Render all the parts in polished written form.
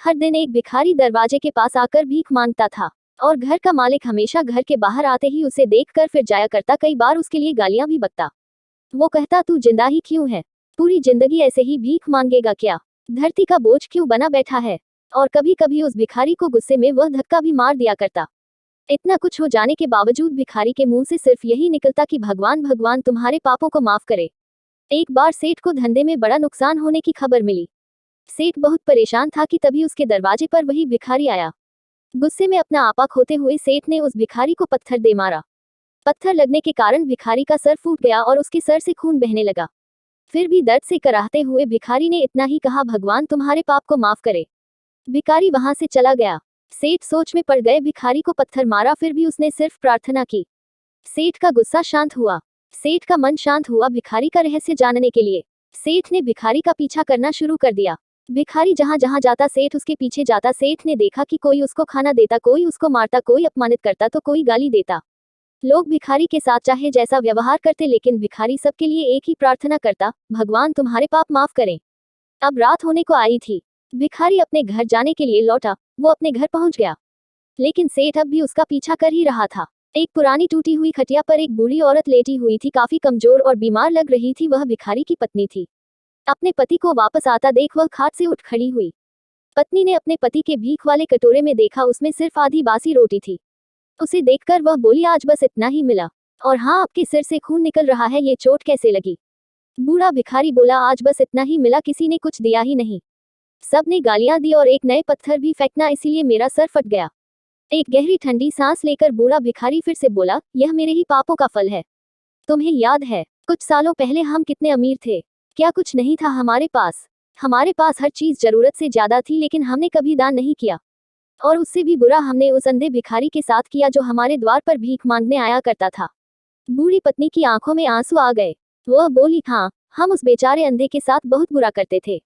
हर दिन एक भिखारी दरवाजे के पास आकर भीख मांगता था और घर का मालिक हमेशा घर के बाहर आते ही उसे देखकर फिर जाया करता, कई बार उसके लिए गालियां भी बकता। वो कहता, तू जिंदा ही क्यों है? पूरी जिंदगी ऐसे ही भीख मांगेगा क्या? धरती का बोझ क्यों बना बैठा है? और कभी कभी उस भिखारी को गुस्से में वह धक्का भी मार दिया करता। इतना कुछ हो जाने के बावजूद भिखारी के मुंह से सिर्फ यही निकलता कि भगवान भगवान तुम्हारे पापों को माफ करे। एक बार सेठ को धंधे में बड़ा नुकसान होने की खबर मिली। सेठ बहुत परेशान था कि तभी उसके दरवाजे पर वही भिखारी आया। गुस्से में अपना आपा खोते हुए सेठ ने उस भिखारी को पत्थर दे मारा। पत्थर लगने के कारण भिखारी का सर फूट गया और उसके सर से खून बहने लगा। फिर भी दर्द से कराहते हुए भिखारी ने इतना ही कहा, भगवान तुम्हारे पाप को माफ करे। भिखारी वहां से चला गया। सेठ सोच में पड़ गए, भिखारी को पत्थर मारा फिर भी उसने सिर्फ प्रार्थना की। सेठ का गुस्सा शांत हुआ, सेठ का मन शांत हुआ भिखारी का रहस्य जानने के लिए। सेठ ने भिखारी का पीछा करना शुरू कर दिया। भिखारी जहां जहां जाता सेठ उसके पीछे जाता। सेठ ने देखा कि कोई उसको खाना देता, कोई उसको मारता, कोई अपमानित करता तो कोई गाली देता। लोग भिखारी के साथ चाहे जैसा व्यवहार करते, लेकिन भिखारी सबके लिए एक ही प्रार्थना करता, भगवान तुम्हारे पाप माफ करें। अब रात होने को आई थी। भिखारी अपने घर जाने के लिए लौटा। वो अपने घर पहुंच गया, लेकिन सेठ अब भी उसका पीछा कर ही रहा था। एक पुरानी टूटी हुई खटिया पर एक बूढ़ी औरत लेटी हुई थी, काफी कमजोर और बीमार लग रही थी। वह भिखारी की पत्नी थी। अपने पति को वापस आता देख वह खाट से उठ खड़ी हुई। पत्नी ने अपने पति के भीख वाले कटोरे में देखा, उसमें सिर्फ आधी बासी रोटी थी। उसे देखकर वह बोली, आज बस इतना ही मिला, और हाँ, आपके सिर से खून निकल रहा है, ये चोट कैसे लगी? बूढ़ा भिखारी बोला, आज बस इतना ही मिला, किसी ने कुछ दिया ही नहीं। सब ने गालियां दी और एक नए पत्थर भी फेंकना, इसीलिए मेरा सर फट गया। एक गहरी ठंडी सांस लेकर बूढ़ा भिखारी फिर से बोला, यह मेरे ही पापों का फल है। तुम्हें याद है कुछ सालों पहले हम कितने अमीर थे? क्या कुछ नहीं था हमारे पास? हमारे पास हर चीज जरूरत से ज्यादा थी, लेकिन हमने कभी दान नहीं किया। और उससे भी बुरा हमने उस अंधे भिखारी के साथ किया जो हमारे द्वार पर भीख मांगने आया करता था। बूढ़ी पत्नी की आंखों में आंसू आ गए। वह बोली, हाँ, हम उस बेचारे अंधे के साथ बहुत बुरा करते थे।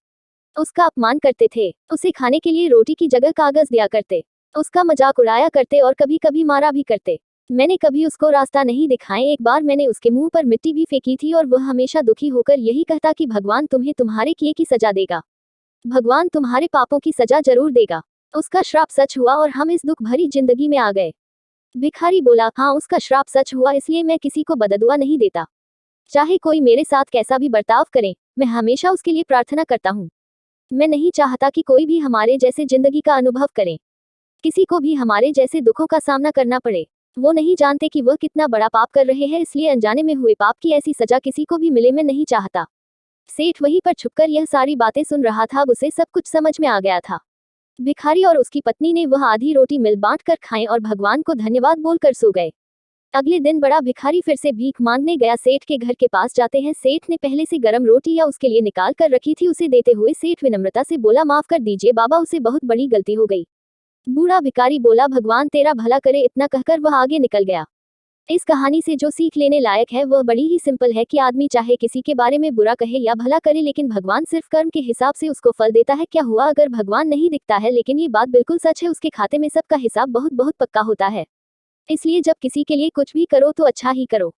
उसका अपमान करते थे, उसे खाने के लिए रोटी की जगह कागज दिया करते, उसका मजाक उड़ाया करते और कभी कभी मारा भी करते। मैंने कभी उसको रास्ता नहीं दिखाए। एक बार मैंने उसके मुंह पर मिट्टी भी फेंकी थी और वह हमेशा दुखी होकर यही कहता कि भगवान तुम्हें तुम्हारे किए की सजा देगा, भगवान तुम्हारे पापों की सजा जरूर देगा। उसका श्राप सच हुआ और हम इस दुख भरी जिंदगी में आ गए। भिखारी बोला, हाँ, उसका श्राप सच हुआ, इसलिए मैं किसी को बददुआ नहीं देता। चाहे कोई मेरे साथ कैसा भी बर्ताव करे, मैं हमेशा उसके लिए प्रार्थना करता हूँ। मैं नहीं चाहता कि कोई भी हमारे जैसे जिंदगी का अनुभव करे, किसी को भी हमारे जैसे दुखों का सामना करना पड़े। वो नहीं जानते कि वह कितना बड़ा पाप कर रहे हैं, इसलिए अनजाने में हुए पाप की ऐसी सजा किसी को भी मिले, मैं नहीं चाहता। सेठ वहीं पर छुपकर यह सारी बातें सुन रहा था। अब उसे सब कुछ समझ में आ गया था। भिखारी और उसकी पत्नी ने वह आधी रोटी मिल बांट कर खाएं और भगवान को धन्यवाद बोलकर सो गए। अगले दिन बड़ा भिखारी फिर से भीख मांगने गया। सेठ के घर के पास जाते हैं। सेठ ने पहले से गर्म रोटी या उसके लिए निकाल कर रखी थी। उसे देते हुए सेठ विनम्रता से बोला, माफ कर दीजिए बाबा, उसे बहुत बड़ी गलती हो गई। बूढ़ा भिखारी बोला, भगवान तेरा भला करे। इतना कहकर वह आगे निकल गया। इस कहानी से जो सीख लेने लायक है वह बड़ी ही सिंपल है कि आदमी चाहे किसी के बारे में बुरा कहे या भला करे, लेकिन भगवान सिर्फ कर्म के हिसाब से उसको फल देता है। क्या हुआ अगर भगवान नहीं दिखता है, लेकिन ये बात बिल्कुल सच है, उसके खाते में सबका हिसाब बहुत बहुत पक्का होता है। इसलिए जब किसी के लिए कुछ भी करो तो अच्छा ही करो।